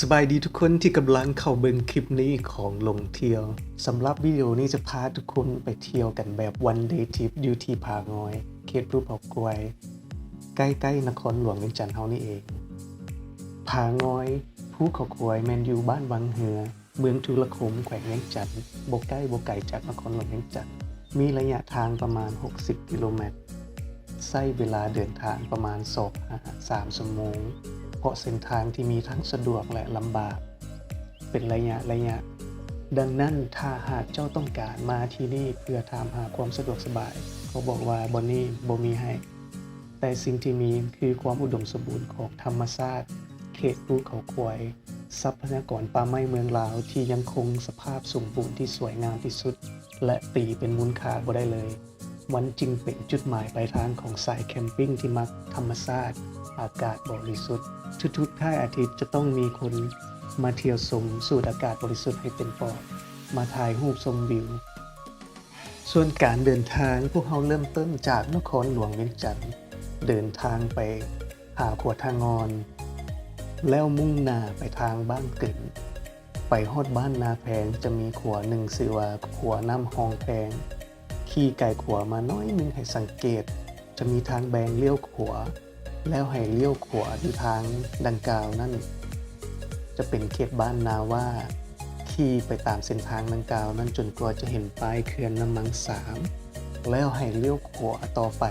สบายดีทุกคนที่กำลังเข้าเบิ่งคลิปนี้ของลงเที่ยวสำหรับวิดีโอนี้จะพาทุกคนไปเที่ยวกันแบบ one day trip อยู่ที่ผางอยเขตรูปเขากวยใกล้ๆนครหลวงเวียงจันทร์เฮานี่เองผางอยภูเขากวยแมนอยู่บ้านวังเหือเมืองทุรคมแขวงเวียงจันทร์บ่ใกล้บ่ไกลจากนครหลวงเวียงจันทร์มีระยะทางประมาณ60กิโลเมตรใช้เวลาเดินทางประมาณ2-3 ชั่วโมงเพราะเส้นทางที่มีทั้งสะดวกและลำบากเป็นระยะดังนั้นถ้าหากเจ้าต้องการมาที่นี่เพื่อถามหาความสะดวกสบายเขาบอกว่าบ่นี่บ่มีให้แต่สิ่งที่มีคือความอุดมสมบูรณ์ของธรรมชาติเขตภูเขากวยทรัพยากรป่าไม้เมืองลาวที่ยังคงสภาพสมบูรณ์ที่สวยงามที่สุดและตีเป็นมูลค่าบ่ได้เลยมันจึงเป็นจุดหมายปลายทางของสายแคมปิ้งที่มักธรรมชาติอากาศบริสุทธิ์ทุกๆค่ายอาทิตย์จะต้องมีคนมาเที่ยวชมสูดอากาศบริสุทธิ์ให้เต็มปอดมาถ่ายรูปชมวิวส่วนการเดินทางพวกเขาเริ่มต้นจากนครหลวงเวียงจันทร์เดินทางไปหาขวดทางอนแล้วมุ่งหน้าไปทางบ้านกึ่งไปฮอดบ้านนาแพงจะมีขัวหนึ่งชื่อว่าขัวน้ำหองแพงขี่ไก่ขัวมาน้อยนึงให้สังเกตจะมีทางแบงเลี้ยวขวาแล้วให้เลี้ยวขวาที่ทางดังกล่าวนั่นจะเป็นเขตบ้านนาว่าขี่ไปตามเส้นทางดังกล่าวนั้นจนกว่าจะเห็นป้ายเขื่อนน้ำมังสามแล้วให้เลี้ยวขวาต่อไป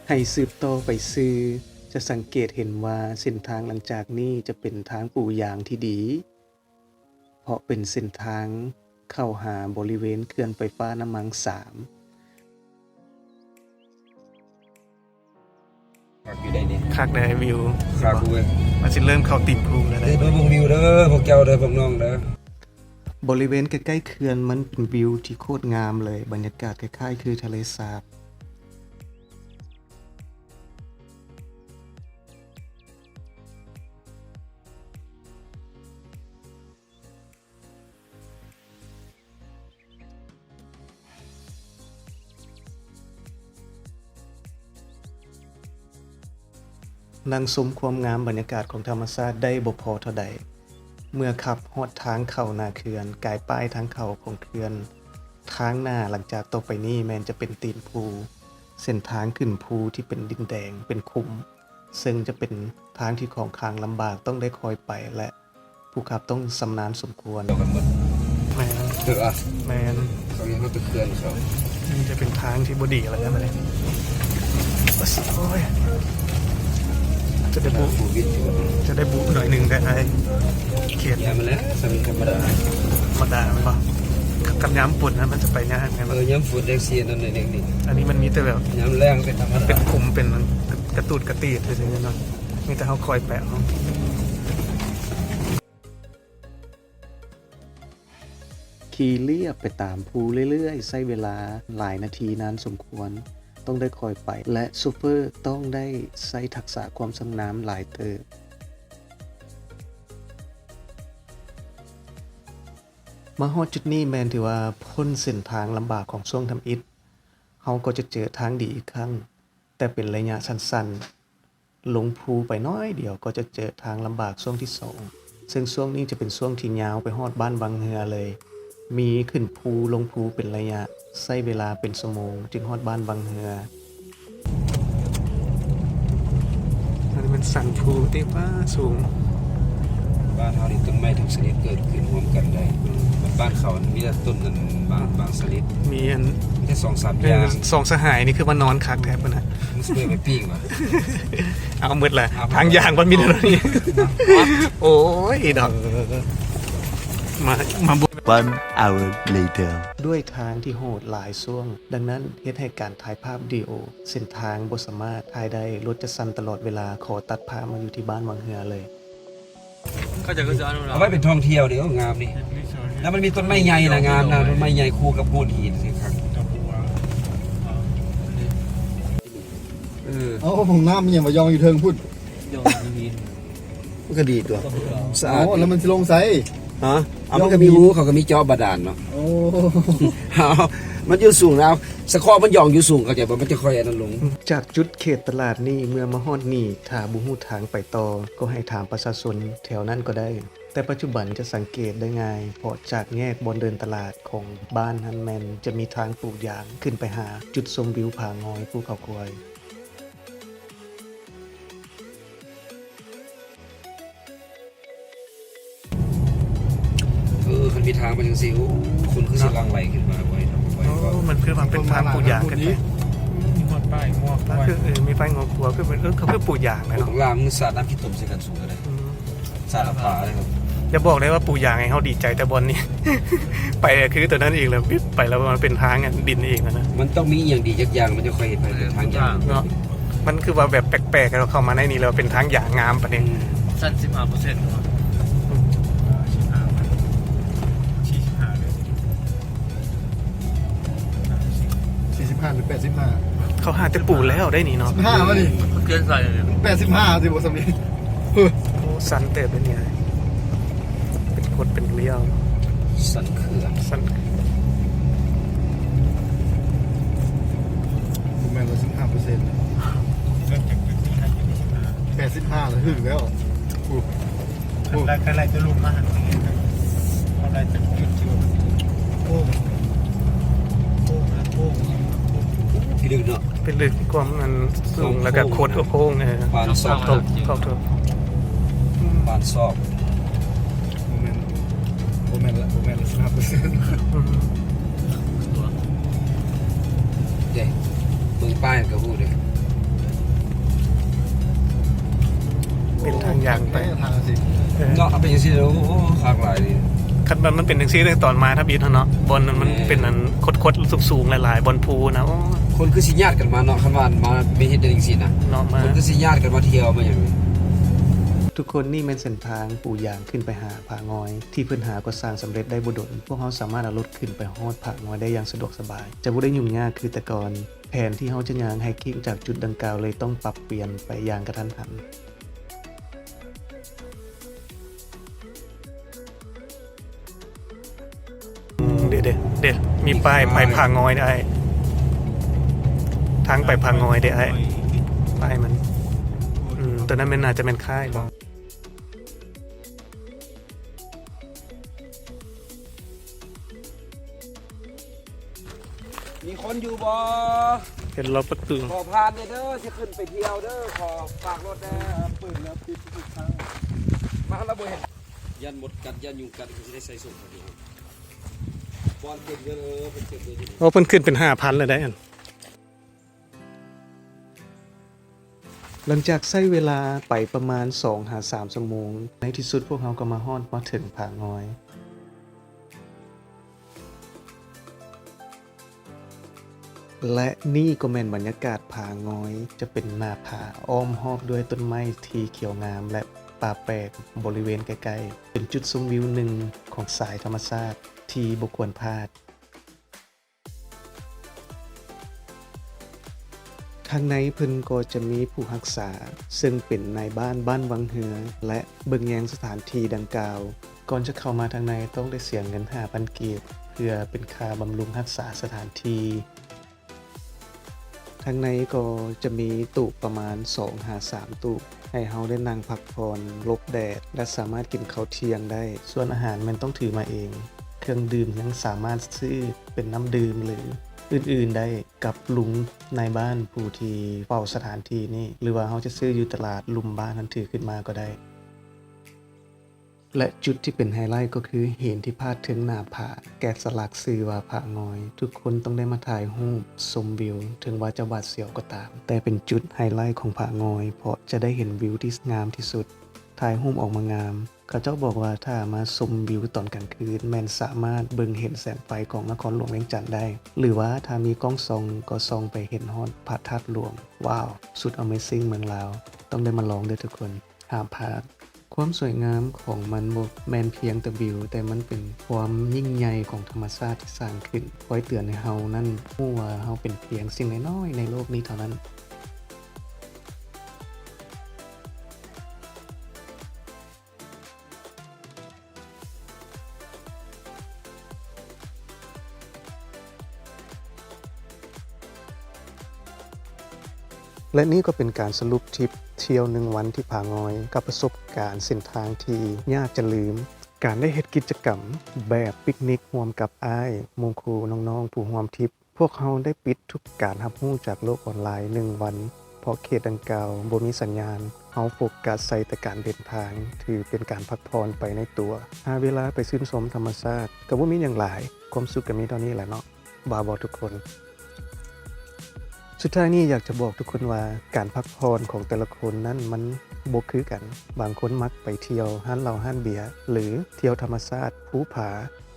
ให้สืบต่อไปซื้อจะสังเกตเห็นว่าเส้นทางหลังจากนี้จะเป็นทางปูยางที่ดีเพราะเป็นเส้นทางเข้าหาบริเวณเขื่อนไฟฟ้าน้ำมังสามอยู่ได้นี่ คักได้วิว คักเว้ย มันจะเริ่มเข้าติ่มภูแล้ว เด้อเบิ่งวิวเด้อพวกเจ้าเด้อพวกน้องเด้อบ ริเวณใกล้ๆเขื่อนมันเป็นวิวที่โคตรงามเลยบรรยากาศคล้ายๆคือทะเลสาบนั่งชมความงามบรรยากาศของธรรมชาติได้บ่พอเท่าใดเมื่อขับฮอดทางเข้าหน้าเขื่อนกายป้ายทางเข้าของเขื่อนทางหน้าหลังจากต่อไปนี้แม้นจะเป็นตีนภูเส้นทางขึ้นภูที่เป็นดินแดงเป็นคุมซึ่งจะเป็นทางที่ของคางลำบากต้องได้คอยไปและผู้ขับต้องชำนาญสมควร เดียวกันหมด แมน เด้ออ่ะ แมน เขายังไปเขื่อนเขา นี่จะเป็นทางที่บดีอะไรนะมันเนี่ยโอ้ยจะได้บุ ฟูวิทย์อยู่ จะได้บุหน่อยหนึ่งแต่ไอ้เขียน อย่ามาแล้วสมิธรรมดา ธรรมดามันป่ะกับย้ำปุ่นนะมันจะไปยากไง ย้ำฝุ่นแดงเสียนั่นเองนี่ อันนี้มันมีแต่แบบ ย้ำแรงเป็นธรรมดา เป็นคุมเป็นกระตูดกระตีดเลยทีนี้เนาะมีแต่เขาคอยแปะเขาขี่เลียบไปตามภูเรื่อยๆใช้เวลาหลายนาทีนานสมควรต้องได้คอยไปและซูเปอร์ต้องได้ใช้ทักษะความชำนาญหลายเติบมาฮอดจุดนี้แมนถือว่าพ้นเส้นทางลำบากของช่วงทำอิฐเขาก็จะเจอทางดีอีกครั้งแต่เป็นระยะสั้นๆลงภูไปน้อยเดียวก็จะเจอทางลำบากช่วงที่2ซึ่งช่วงนี้จะเป็นช่วงที่ยาวไปฮอดบ้านบางเฮือเลยมีขึ้นภูลงภูเป็นระยะใช้เวลาเป็นชั่วโมงจึงฮอดบ้านบางเฮืออันนี้เป็นสันภูที่ว่าสูง บ้านเฮานี่ต้นไม้ทุกชนิดเกิดขึ้นรวมกันได้บ้านเขามีแต่ต้นนั้นบางชนิด มีอัน มีแค่2-3อย่าง สองสหายนี่คือว่านอนคักแทบนะ มันสิไปปิ้งว่ะ เอาหมดแหละทางยางมันมีแต่นี้โอ้ยดอกมาบุ One hour later. ด้วยทางที่โหดหลายช่วงดังนั้นเฮ็ดให้การถ่ายภาพวิดีโอเส้นทางบ่สามารถถ่ายได้รถจะสั่นตลอดเวลาขอตัดภาพมาอยู่ที่บ้านวังเฮือเลย เอาไว้เป็นท่องเที่ยวเดี๋ยวงามนี่แล้วมันมีต้นไม้ใหญ่นะงามนะต้นไม้ใหญ่คู่กับโขดหินสิครับเอาของน้ำมันยังมายองอยู่เทิงพุ่น มันก็ดีตัวสะอาด โอ้แล้วมันสิลงไส ฮะเอามันก็มีหูเขาก็มีจอบาดาลเนาะ โอ้ เอา มันอยู่สูงแล้วสะคอมันย่องอยู่สูงเขาจะบ่มันจะค่อยอันนั้นลง จากจุดเขตตลาดนี่เมื่อมาฮอดนี่ถ้าบ่ฮู้ทางไปต่อก็ให้ถามประชาชนแถวนั้นก็ได้ แต่ปัจจุบันจะสังเกตได้ง่ายเพราะจากแยกบนเดินตลาดของบ้านฮันแมนจะมีทางปลูกยางขึ้นไปหาจุดชมวิวผางอยภูเขาควาย คันมีทางมาจังซี่โอ้คนคือสิลังไหลขึ้นมาบ่อยทำบ่อยก็ มันคือมันเป็นทางปลูกยางกันไป มีหมดป้ายงอก ก็คือมีไฟงอขัวคือเป็นเขาคือปลูกยางนะ ข เนาะ องลามสาดน้ำขี้ตมใส่กันสูงก็ได้สาดน้ำปลาเลยครับ จะบอกได้ว่าปลูกยางให้เขาดีใจแต่บอลนี่ ไปคือตัวนั้นเองเลยปิ๊บไปแล้วมันเป็นทางดินเองนะ มันต้องมีอย่างดีจักอย่างมันจะค่อยเห็นไปเป็นทางยาง เนาะมันคือว่าแบบแปลกๆเราเข้ามาในนี้แล้วเป็นทางยางงามปะเนี่ย สั้น15%ครับ45เลย 45หรือ85 เขาหาแต่ปลูกแล้วได้นี่เนาะ 15วะนี่ มันเกินใส่เลย 85สิบ่สำนี้ โอ้สันเติบเลยเนี่ยเป็นโคตรเป็นเลี้ยว สันเขื่อน สัน ผมแม่นว่า15% เริ่มจากจุดนี้ให้จุดที่85แล้วหึงแล้วอู้ 15อะไรจะลุมมาหันอะไรจากจุดที่โอ้โอ้ ที่ลึกเนาะ เป็นลึกความมันสูงแล้วก็โคตรโค้งเนี่ย บานซอก ตกเข้าถูก บานซอก ผมแม่นละ15% อืม เด้เบิ่งป้ายก็ฮู้เด้ เป็นทางยางไป ทางสิ เนาะเอาไปจังซี่แล้วโอ้คากหลายนี่ คันมันเป็นหนังซีตั้งตอนมาถ้าบีทเนาะบอลมันเป็นอันคดๆสูงๆหลายๆบอลพูนะโอ้ คนคือสิญาติกันมาเนาะคันว่ามาไม่เฮ็ดได้จังซี่นะ เนาะมา คนคือสิญาติกันมาเที่ยวมาหยังนี้ ทุกคนนี่เป็นเส้นทางปูยางขึ้นไปหาผางอย ที่เพื่อนหาก็สร้างสำเร็จได้บ่ดลพวกเขาสามารถเอารถขึ้นไปฮอดผางอยได้อย่างสะดวกสบาย จะบ่ได้ยุ่งยากคือแต่ก่อนแผนที่เขาจะย่างไฮกิ้งจากจุดดังกล่าวเลยต้องปรับเปลี่ยนไปอย่างกระทันหัน เดี๋ยวมีป้ายไปผางอยได้ ทางไปผางอยได้ไอ้ป้ายมันตัวนั้นมันน่าจะเป็นค่ายบอก มีคนอยู่บ่ เห็นเราประตู ขอพานเด้อสิขึ้นไปเที่ยวเด้อขอฝากรถแน่ปืนแล้วปิดทุกทางมาแล้วบ่เห็นยันหมดกัดยันยุงกัดคือสิได้ใส่ส่งพอดีบอลเก็บเงินเป็นเก็บเงิน โอ้เพิ่นขึ้นเป็น 5,000 เลยได้อันหลังจากใช้เวลาไปประมาณ 2-3 ชั่วโมง ในที่สุดพวกเขาก็มาฮอดมาถึงผางอย และนี่ก็แม่นบรรยากาศผางอยจะเป็นหน้าผาอ้อมรอบด้วยต้นไม้ที่เขียวงามและป่าแปลกบริเวณใกล้ๆเป็นจุดชมวิวหนึ่งของสายธรรมชาติที่บ่ควรพลาด ทางในเพิ่นก็จะมีผู้รักษาซึ่งเป็นนายบ้านวังเหือและเบิ่งแยงสถานที่ดังกล่าว ก่อนจะเข้ามาทางในต้องได้เสียเงิน 5,000 กีบเพื่อเป็นค่าบำรุงรักษาสถานที่ทางในก็จะมีตู้ประมาณ 2-3 ตู้ให้เฮาได้นั่งพักผ่อนหลบแดดและสามารถกินข้าวเที่ยงได้ ส่วนอาหารมันต้องถือมาเอง เครื่องดื่มยังสามารถซื้อเป็นน้ำดื่มหรืออื่นๆได้กับลุงในบ้านผู้ที่เฝ้าสถานที่นี้หรือว่าเขาจะซื้ออยู่ตลาดลุมบ้านนั้นถือขึ้นมาก็ได้ และจุดที่เป็นไฮไลท์ก็คือเห็นที่พาดถึงหน้าผาแกะสลักชื่อว่าผางอย ทุกคนต้องได้มาถ่ายรูปชมวิวถึงว่าจะหวาดเสียวก็ตาม แต่เป็นจุดไฮไลท์ของผางอย เพราะจะได้เห็นวิวที่งามที่สุดถ่ายรูปออกมางามเขาเจ้าบอกว่าถ้ามาชมวิวตอนกลางคืนแมนสามารถเบิ่งเห็นแสงไฟของนครหลวงเวียงจันทร์ได้ หรือว่าถ้ามีกล้องส่องก็ส่องไปเห็นฮอดพระธาตุหลวงว้าวสุด Amazing เมืองลาวต้องได้มาลองด้วยทุกคนห้ามพลาดความสวยงามของมันบ่แมนเพียงแต่วิวแต่มันเป็นความยิ่งใหญ่ของธรรมชาติที่สร้างขึ้นคอยเตือนให้เฮานั่นรู้ว่าเฮาเป็นเพียงสิ่งน้อยๆในโลกนี้เท่านั้น และนี่ก็เป็นการสรุปทริปเที่ยว1 วันที่ผางอยกับประสบการณ์เส้นทางที่ยากจะลืมการได้เฮ็ดกิจกรรมแบบปิกนิกร่วมกับอ้ายหมู่ครูน้องๆผู้ร่วมทริปพวกเขาได้ปิดทุกการรับรู้จากโลกออนไลน์1 วันเพราะเขตดังกล่าวบ่มีสัญญาณเฮาโฟกัสใส่แต่การเดินทางถือเป็นการพักผ่อนไปในตัวหาเวลาไปชื่นชมธรรมชาติก็บ่มีหยังหลายความสุขก็มีเท่านี้แหละเนาะบ่าวทุกคนสุดท้ายนี้อยากจะบอกทุกคนว่าการพักผ่อนของแต่ละคนนั้นมันบ่คือกันบางคนมักไปเที่ยวห้านเหล้าห้านเบียร์หรือเที่ยวธรรมชาติภูผา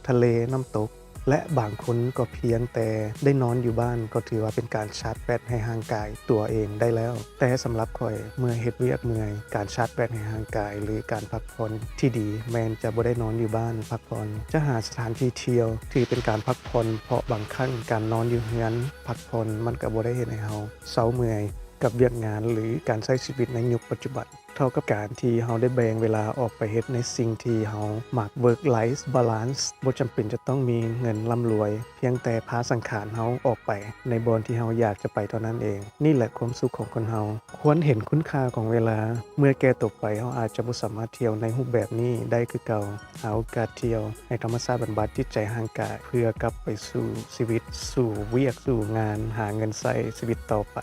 ทะเลน้ำตกและบางคนก็เพียงแต่ได้นอนอยู่บ้านก็ถือว่าเป็นการชาร์จแบตให้ร่างกายตัวเองได้แล้วแต่สำหรับข่อยเมื่อเฮ็ดเวียกเมื่อยการชาร์จแบตให้ร่างกายหรือการพักผ่อนที่ดีแม้นจะบ่ได้นอนอยู่บ้านพักผ่อนจะหาสถานที่เที่ยวที่เป็นการพักผ่อนเพราะบางครั้งการนอนอยู่เฮือนพักผ่อนมันก็บ่ได้เฮ็ดให้เฮาเซาเมื่อยกับเวียกงานหรือการใช้ชีวิตในยุคปัจจุบันเท่ากับการที่เฮาได้แบ่งเวลาออกไปเฮ็ดในสิ่งที่เฮามัก work life balance บ่จำเป็นจะต้องมีเงินร่ำรวยเพียงแต่พาสังขารเฮาออกไปในบอนที่เฮาอยากจะไปเท่านั้นเองนี่แหละความสุขของคนเฮาควรเห็นคุณค่าของเวลาเมื่อแก่ตกไปเฮาอาจจะบ่สามารถเที่ยวในรูปแบบนี้ได้คือเก่าหาโอกาสเที่ยวให้ธรรมชาติบำบัดจิตใจร่างกายเพื่อกลับไปสู่ชีวิตสู่เวียกสู่งานหาเงินใช้ชีวิตต่อไป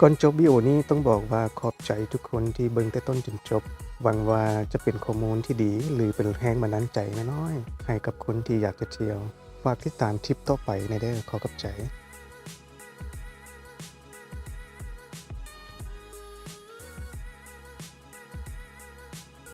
ก่อนจบวิดีโอนี้ต้องบอกว่าขอบใจทุกคนที่เบิ่งแต่ต้นจนจบหวังว่าจะเป็นข้อมูลที่ดีหรือเป็นแรงบันดาลใจน้อยๆให้กับคนที่อยากจะเที่ยวฝากติดตามทริปต่อไปในเด้อขอขอบใจ